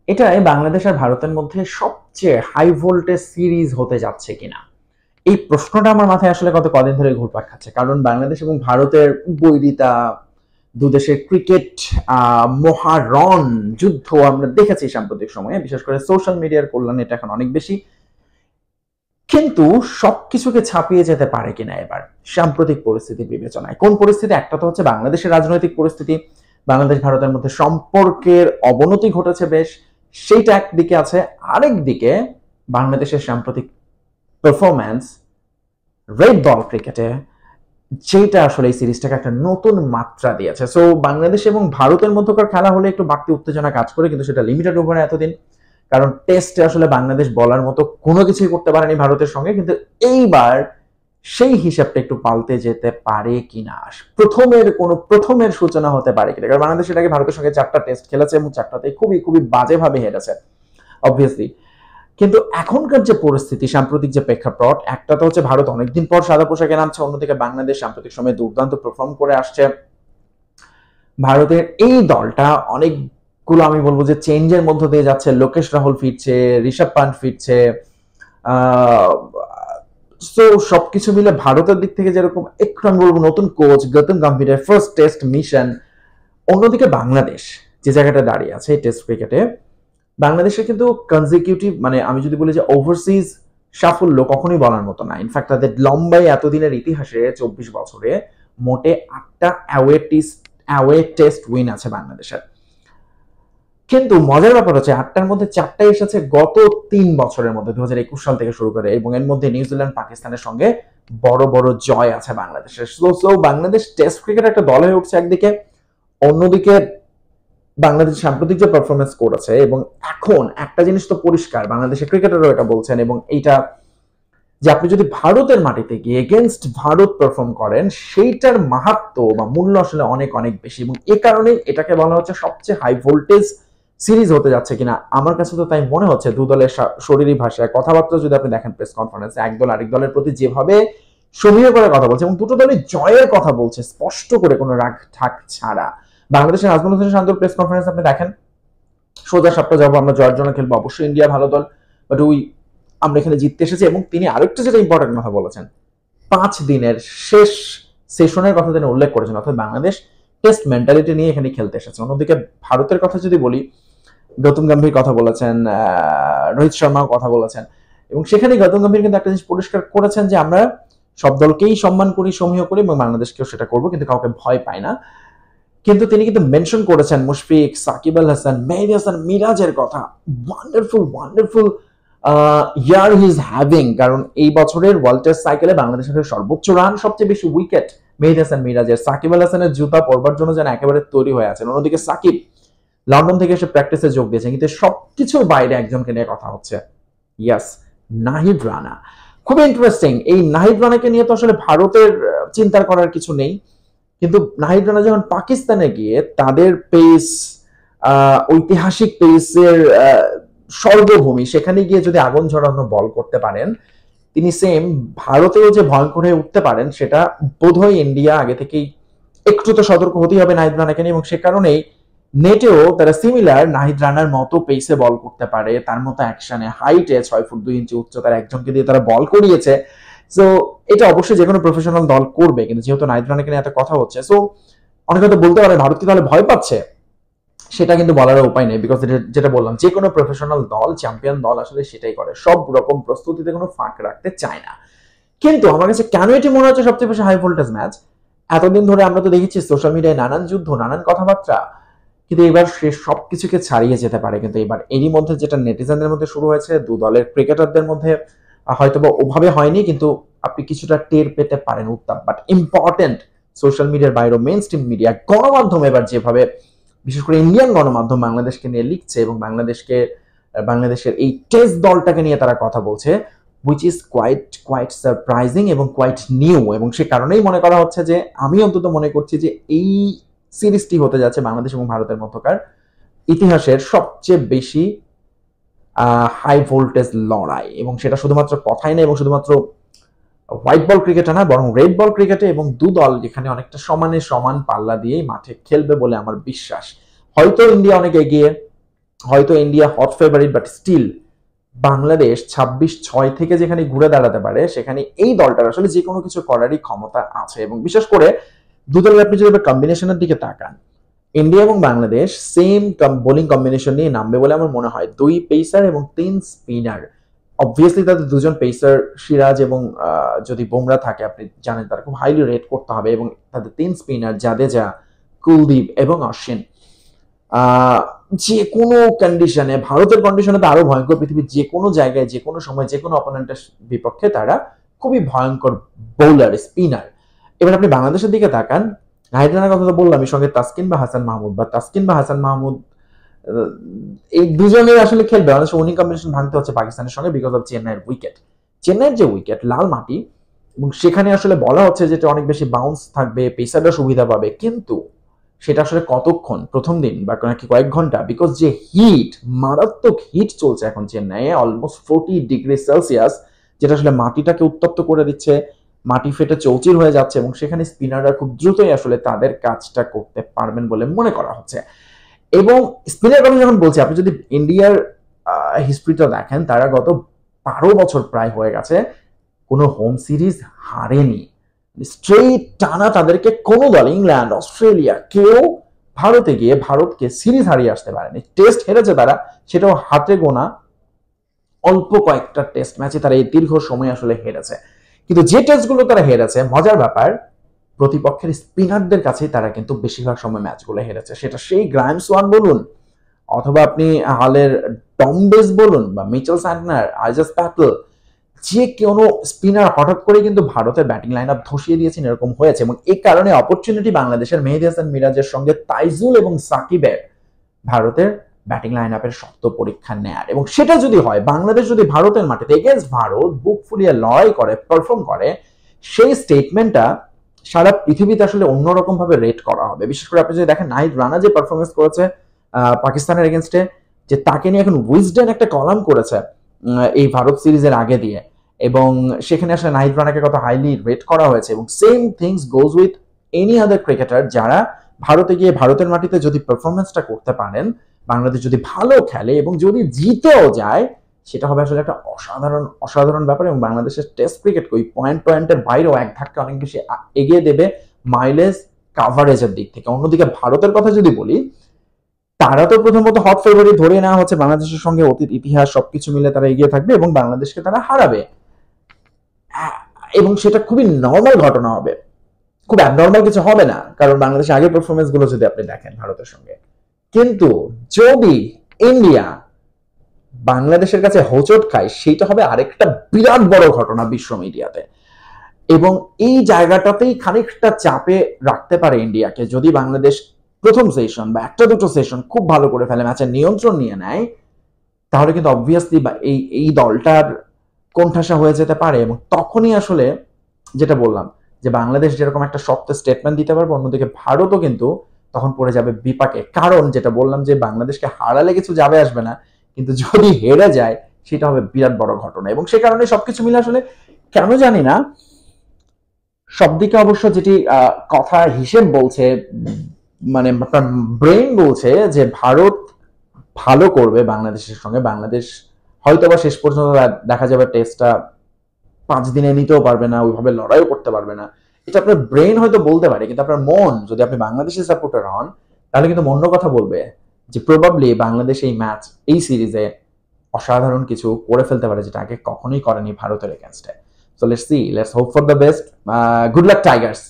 এটাই বাংলাদেশ আর ভারতের মধ্যে সবচেয়ে হাই ভোল্টেজ সিরিজ হতে যাচ্ছে কিনা, এই প্রশ্নটা আমার মাথায় আসলে গত কদিন ধরে ঘুরপাক খাচ্ছে। কারণ বাংলাদেশ এবং ভারতের বৈরিতা, দুদেশের ক্রিকেট মহারণ যুদ্ধ আমরা দেখেছি সাম্প্রতিক সময়ে, বিশেষ করে সোশ্যাল মিডিয়ার কল্যাণে এটা এখন অনেক বেশি। কিন্তু সবকিছুকে ছাপিয়ে যেতে পারে কিনা এবার সাম্প্রতিক পরিস্থিতি বিবেচনায়? কোন পরিস্থিতি? একটা তো হচ্ছে বাংলাদেশের রাজনৈতিক পরিস্থিতি, বাংলাদেশ ভারতের মধ্যে সম্পর্কের অবনতি ঘটেছে বেশ, সেইটা একদিকে আছে। আরেক দিকে বাংলাদেশের সাম্প্রতিক পারফরম্যান্স রেড বল ক্রিকেটে, যেটা আসলে এই সিরিজটাকে একটা নতুন মাত্রা দিয়েছে। সো বাংলাদেশ এবং ভারতের মধ্যকার খেলা হলে একটু বাড়তি উত্তেজনা কাজ করে, কিন্তু সেটা লিমিটেড ওভারে এতদিন। কারণ টেস্টে আসলে বাংলাদেশ বলার মতো কোনো কিছুই করতে পারেনি ভারতের সঙ্গে, কিন্তু এইবার সেই হিসাবটা একটু পাল্টে যেতে পারে কিনা, প্রথমের সূচনা হতে পারে কিনা। কারণ বাংলাদেশ এটাকে ভারতের সঙ্গে 4টা টেস্ট খেলেছে এবং 4টাতেই খুবই খুবই বাজেভাবে হেরেছে অবভিয়াসলি। কিন্তু এখনকার যে পরিস্থিতি, সাম্প্রতিক যে প্রেক্ষাপট, একটা তো হচ্ছে ভারত অনেকদিন পর সাদা পোশাকে নামছে, অন্যদিকে বাংলাদেশ সাম্প্রতিক সময়ে দুর্দান্ত পারফর্ম করে আসছে। ভারতের এই দলটা অনেকগুলো আমি বলবো যে চেঞ্জের মধ্য দিয়ে যাচ্ছে। লোকেশ রাহুল ফিরছে, ঋষভ পান্ট ফিরছে, সো সবকিছু মিলে ভারতের দিক থেকে যেরকম একটু আমি বলবো নতুন কোচ গৌতম গম্ভীরের ফার্স্ট টেস্ট মিশন। অন্যদিকে বাংলাদেশ যে জায়গাটা দাঁড়িয়ে আছে এই টেস্ট ক্রিকেটে, বাংলাদেশের কিন্তু কনজিকিউটিভ, মানে আমি যদি বলি যে ওভারসিজ সাফল্য কখনোই বলার মতো না। ইনফ্যাক্ট তাদের লম্বাই এতদিনের ইতিহাসে 24 বছরে মোটে 8টা অ্যাওয়ে টেস্ট উইন আছে বাংলাদেশের। কিন্তু মজার ব্যাপার হচ্ছে 8টার মধ্যে 4টাই এসেছে গত 3 বছরের মধ্যে, 2021 সাল থেকে শুরু করে, এবং এর মধ্যে নিউজিল্যান্ড পাকিস্তানের সঙ্গে বড় বড় জয় আছে বাংলাদেশের। সো বাংলাদেশ টেস্ট ক্রিকেট একটা দল হয়ে উঠছে একদিকে, অন্যদিকে বাংলাদেশ সাম্প্রতিক যে পারফরমেন্স করেছে, এবং এখন একটা জিনিস তো পরিষ্কার, বাংলাদেশের ক্রিকেটারও এটা বলছেন, এবং এইটা যে আপনি যদি ভারতের মাটিতে গিয়ে এগেনস্ট ভারত পারফর্ম করেন, সেইটার মাহাত্ম্য বা মূল্য আসলে অনেক অনেক বেশি, এবং এ কারণে এটাকে বলা হচ্ছে সবচেয়ে হাই ভোল্টেজ সিরিজ হতে যাচ্ছে কিনা। আমার কাছে তো তাই মনে হচ্ছে। দু দলের শরীরী ভাষায় কথাবার্তা যদি আপনি দেখেন প্রেস কনফারেন্সে, এক দল আরেক দলের প্রতি যেভাবে সমীহ করে কথা বলছে, এবং দুটো দলই জয়ের কথা বলছে স্পষ্ট করে, কোনো রাগ ঠাক ছাড়া। বাংলাদেশের নাজমুল হোসেন শান্তর প্রেস কনফারেন্স আপনি দেখেন, সোজা সাপটা যাবো, আমরা জয়ের জন্য খেলবো, অবশ্যই ইন্ডিয়া ভালো দল, বাট আমরা এখানে জিততে এসেছি। এবং তিনি আরেকটা যেটা ইম্পর্টেন্ট কথা বলেছেন, 5 দিনের শেষ সেশনের কথা তিনি উল্লেখ করেছেন, অর্থাৎ বাংলাদেশ টেস্ট মেন্টালিটি নিয়ে এখানে খেলতে এসেছে। অন্যদিকে ভারতের কথা যদি বলি, গৌতম গম্ভীর কথা বলেছেন, রোহিত শর্মাও কথা বলেছেন, এবং সেখানে গৌতম গম্ভীর কিন্তু একটা জিনিস পরিষ্কার করেছেন যে আমরা সব দলকেই সম্মান করি, সমীহ করি, এবং বাংলাদেশকেও সেটা করবো, কিন্তু কাউকে ভয় পাই না। কিন্তু তিনি কিন্তু মেনশন করেছেন মুশফিক, সাকিব আল হাসান, মেহেদী হাসান মিরাজের কথা। Wonderful wonderful year he is having. কারণ এই বছরের ওয়ার্ল্ড টেস্ট সাইকেলে বাংলাদেশের সর্বোচ্চ রান, সবচেয়ে বেশি উইকেট মেহেদী হাসান মিরাজের। সাকিব আল হাসানের জুতা পরবার জন্য যেন একেবারে তৈরি হয়ে আছেন। অন্যদিকে সাকিব লন্ডন থেকে এসে প্র্যাকটিসে যোগ দিয়েছেন, কিন্তু সবকিছুর বাইরে একজনকে নিয়ে কথা হচ্ছে, ইয়াস, নাহিদ রানা। খুবই ইন্টারেস্টিং। এই নাহিদ রানাকে নিয়ে তো আসলে ভারতের চিন্তা করার কিছু নেই, কিন্তু নাহিদ রানা যখন পাকিস্তানে গিয়ে তাদের পেস, ঐতিহাসিক পেসের স্বর্গভূমি, সেখানে গিয়ে যদি আগুন ঝরানো বল করতে পারেন, তিনি সেম ভারতেও যে ভয়ঙ্কর হয়ে উঠতে পারেন, সেটা বোধহয় ইন্ডিয়া আগে থেকেই একটু তো সতর্ক হতেই হবে নাহিদ রানাকে নিয়ে। এবং সে কারণেই নেটেও তারা সিমিলার নাহিদ রানার মতো পেসে বল করতে পারে, তার মতো অ্যাকশনে, হাইটে 6 ফুট 2 ইঞ্চি উচ্চতার একজনকে দিয়ে তারা বল করিয়েছে। সো এটা অবশ্যই যে কোনো প্রফেশনাল দল করবে, কিন্তু যেহেতু নাহিদ রানাকে নিয়ে এত কথা হচ্ছে, সো অনেকে হয়তো বলতে পারে ভারত কি তাহলে ভয় পাচ্ছে? সেটা কিন্তু বলার উপায় নেই, বিকজ যেটা বললাম, যে কোনো প্রফেশনাল দল, চ্যাম্পিয়ন দল আসলে সেটাই করে, সব রকম প্রস্তুতিতে কোনো ফাঁক রাখতে চায় না। কিন্তু আমার কাছে কেন এটি মনে হচ্ছে সবচেয়ে বেশি হাই ভোল্টেজ ম্যাচ? এতদিন ধরে আমরা তো দেখেছি সোশ্যাল মিডিয়ায় নানান যুদ্ধ, নানান কথাবার্তা, কিন্তু এবার সে সবকিছুকে ছাড়িয়ে যেতে পারে। কিন্তু এবার এরই মধ্যে যেটা নেটিজেনদের মধ্যে শুরু হয়েছে, দু দলের ক্রিকেটারদের মধ্যে হয়তোবা ওভাবে হয়নি, কিন্তু আপনি কিছুটা টের পেতে পারেন উত্তাপ। বাট ইম্পর্টেন্ট, সোশ্যাল মিডিয়ার বাইরে মেইন স্ট্রিম মিডিয়া, গণমাধ্যম এবার যেভাবে, বিশেষ করে ইন্ডিয়ান গণমাধ্যম বাংলাদেশকে নিয়ে লিখছে, এবং বাংলাদেশের এই টেস্ট দলটাকে নিয়ে তারা কথা বলছে, which is quite surprising এবং quite new। এবং সে কারণেই মনে করা হচ্ছে যে, আমি অন্তত মনে করছি যে এই সিরিজটি হতে যাচ্ছে বাংলাদেশ এবং ভারতের মধ্যকার ইতিহাসের সবচেয়ে বেশি হাই ভোল্টেজ লড়াই। এবং সেটা শুধুমাত্র কথাই না, এবং শুধুমাত্র হোয়াইট বল ক্রিকেটে না, বরং রেড বল ক্রিকেটে, এবং দু দল যেখানে অনেকটা সমানে সমান পাল্লা দিয়েই মাঠে খেলবে বলে আমার বিশ্বাস। হয়তো ইন্ডিয়া অনেক এগিয়ে, হয়তো India hot favourite, but still Bangladesh 26-6 থেকে যেখানে ঘুরে দাঁড়াতে পারে সেখানে এই দলটার আসলে যে কোনো কিছু করারই ক্ষমতা আছে। এবং বিশেষ করে দু দলের আপনি যদি কম্বিনেশনের দিকে তাকান, ইন্ডিয়া এবং বাংলাদেশ সেম বোলিং কম্বিনেশন নিয়ে নামবে বলে আমার মনে হয়। 2 পেসার এবং 3 স্পিনার। অবভিয়াসলি তাদের দুজন পেসার সিরাজ এবং যদি বুমরা থাকে আপনি জানেন তারা খুব হাইলি রেট করতে হবে, এবং তাদের 3 স্পিনার জাদেজা, কুলদীপ এবং অশ্বিন যে কোনো কন্ডিশনে, ভারতের কন্ডিশনে তো আরো ভয়ঙ্কর, পৃথিবীর যে কোনো জায়গায় যে কোনো সময় যে কোনো অপোনেন্টের বিপক্ষে তারা খুবই ভয়ঙ্কর বোলার স্পিনার। এবার আপনি বাংলাদেশের দিকে তাকান, নাহিদ রানার কথা তো বললাম, এর সঙ্গে তাসকিন বা হাসান মাহমুদ এই দুজনের আসলে খেলবে। বাংলাদেশ উইনিং কম্বিনেশন ভাঙতে হচ্ছে পাকিস্তানের সঙ্গে বিকজ অফ চেন্নাইয়ের উইকেট। চেন্নাইয়ের যে উইকেট লাল মাটি, এবং সেখানে আসলে বলা হচ্ছে যেটা অনেক বেশি বাউন্স থাকবে, পেসাররা সুবিধা পাবে, কিন্তু সেটা আসলে কতক্ষণ, প্রথম দিন বা নাকি কয়েক ঘন্টা? বিকজ যে হিট, মারাত্মক হিট চলছে এখন চেন্নাইয়ে, অলমোস্ট 40 ডিগ্রি সেলসিয়াস, যেটা আসলে মাটিটাকে উত্তপ্ত করে দিচ্ছে, মাটি ফেটে চৌচির হয়ে যাচ্ছে, এবং সেখানে স্পিনাররা খুব দ্রুতই আসলে তাদের কাজটা করতে পারবেন বলে মনে করা হচ্ছে। এবং স্পিনার কথা যখন বলছি, আপনি যদি ইন্ডিয়ার হিস্ট্রিটা দেখেন, তারা গত 12 বছর প্রায় হয়ে গেছে কোনো হোম সিরিজ হারেনি। স্ট্রেট টানা তাদেরকে কোনো দল, ইংল্যান্ড, অস্ট্রেলিয়া, কেউ ভারতে গিয়ে ভারতকে সিরিজ হারিয়ে আসতে পারেনি। টেস্ট হেরেছে তারা, সেটাও হাতে গোনা অল্প কয়েকটা টেস্ট ম্যাচে তারা এই দীর্ঘ সময় আসলে হেরেছে। কিন্তু যে টেস্টগুলো তারা হেরেছে, মজার ব্যাপার, প্রতিপক্ষের স্পিনারদের কাছেই তারা কিন্তু বেশিরভাগ সময় ম্যাচগুলো হেরেছে। সেটা সেই গ্রাহাম সোয়ান বলুন, অথবা আপনি হালের টম বেস বলুন, বা মিচেল স্যান্টনার, আইজাস প্যাটেল, যে কোনো স্পিনার হঠাৎ করে কিন্তু ভারতের ব্যাটিং লাইন আপ ধসিয়ে দিয়েছেন, এরকম হয়েছে। এবং এই কারণে অপরচুনিটি বাংলাদেশের মেহেদী হাসান মিরাজের সঙ্গে তাইজুল এবং সাকিবের ভারতের ব্যাটিং লাইন আপের শক্ত পরীক্ষা নেয়ার। এবং সেটা যদি হয়, বাংলাদেশ যদি ভারতের মাটিতে এগেন্স্ট ভারত বুক ফুলিয়ে লড়াই করে, পারফর্ম করে, সেই স্টেটমেন্টটা সারা পৃথিবীতে আসলে অন্যরকম ভাবে রেট করা হবে। বিশেষ করে আপনি যদি দেখেন নাহিদ রানা যে পারফরমেন্স করেছে পাকিস্তানের এগেনস্টে, যে তাকে নিয়ে এখন উইজডেন একটা কলাম করেছে এই ভারত সিরিজের আগে দিয়ে, এবং সেখানে আসলে নাহিদ রানাকে কত হাইলি রেট করা হয়েছে। এবং same things goes with any other cricketer, যারা ভারতে গিয়ে ভারতের মাটিতে যদি পারফরমেন্সটা করতে পারেন, বাংলাদেশ যদি ভালো খেলে এবং যদি জিতেও যায়, সেটা হবে আসলে একটা অসাধারণ ব্যাপার। এবং বাংলাদেশের টেস্ট ক্রিকেট ওই পয়েন্টের বাইরেও এক ধাক্কা অনেক বেশি এগিয়ে দেবে মাইলেজ কাভারেজের দিক থেকে। অন্যদিকে ভারতের কথা যদি বলি, তারা তো প্রথমত হট ফেভারিট ধরে নেওয়া হচ্ছে, বাংলাদেশের সঙ্গে অতীত ইতিহাস সবকিছু মিলে তারা এগিয়ে থাকবে এবং বাংলাদেশকে তারা হারাবে, এবং সেটা খুবই নর্মাল ঘটনা হবে, খুব অ্যাবনর্মাল কিছু হবে না, কারণ বাংলাদেশের আগের পারফরমেন্স গুলো যদি আপনি দেখেন ভারতের সঙ্গে। কিন্তু যদি ইন্ডিয়া বাংলাদেশের কাছে হোঁচট খায়, সেটা হবে আরেকটা বিরাট বড় ঘটনা বিশ্ব মিডিয়াতে। এবং এই জায়গাটাতেই খানিকটা চাপে রাখতে পারে ইন্ডিয়াকে, যদি বাংলাদেশ প্রথম সেশন বা একটা দুটো সেশন খুব ভালো করে ফেলে, ম্যাচের নিয়ন্ত্রণ নিয়ে নেয়, তাহলে কিন্তু অবভিয়াসলি এই দলটার কোণঠাসা হয়ে যেতে পারে। এবং তখনই আসলে যেটা বললাম, যে বাংলাদেশ যেরকম একটা শক্ত স্টেটমেন্ট দিতে পারবে, অন্যদিকে ভারতও কিন্তু তখন পড়ে যাবে বিপাকে। কারণ যেটা বললাম, যে বাংলাদেশকে হারালে কিছু যাবে আসবে না, কিন্তু যদি হেরে যায় সেটা হবে বিরাট বড় ঘটনা। এবং সে কারণে সবকিছু মিলে আসলে কেন জানি না, সব দিকে অবশ্য যেটি কথা হিসেব বলছে, মানে আপনার ব্রেন বলছে যে ভারত ভালো করবে বাংলাদেশের সঙ্গে, বাংলাদেশ হয়তো বা শেষ পর্যন্ত দেখা যাবে টেস্টটা 5 দিনে নিতেও পারবে না, ওইভাবে লড়াইও করতে পারবে না। এটা আপনার ব্রেন হয়তো বলতে পারে, কিন্তু আপনার মন, যদি আপনি বাংলাদেশের সাপোর্টার হন, তাহলে কিন্তু অন্য কথা বলবে, যে প্রবাবলি বাংলাদেশ এই ম্যাচ, এই সিরিজে অসাধারণ কিছু করে ফেলতে পারে, যেটা আগে কখনোই করেনি ভারতের এগেনস্টে। So let's see, let's hope for the best. Good luck Tigers.